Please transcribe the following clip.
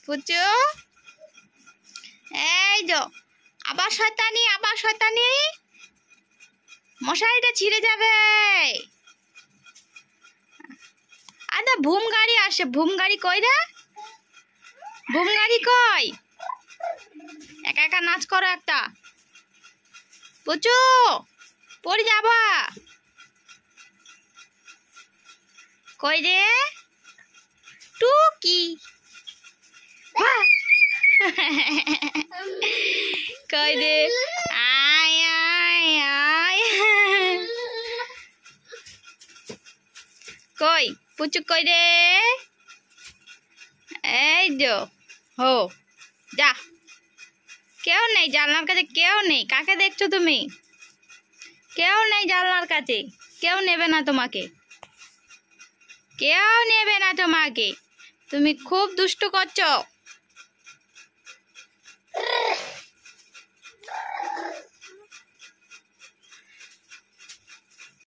পুচু এই যো আবার শয়তানি মশারিটা ছিঁড়ে যাবে। আদা ভুম গাড়ি আসে, ভুম গাড়ি কই রে? ভুম গাড়ি কই? একা একা নাচ করো একটা। পুচু পড়ে যাবা কই রে? টুকি কই রে? আয় আয় আয় কই পুচু কই রে? এই যো হো যা, কেউ নেই জানলার কাছে, কেউ নেই। কাকে দেখছো তুমি? কেউ নেই জানলার কাছে, কেউ নেবে না তোমাকে, কেউ নেবে না তোমাকে। তুমি খুব দুষ্টু করছো।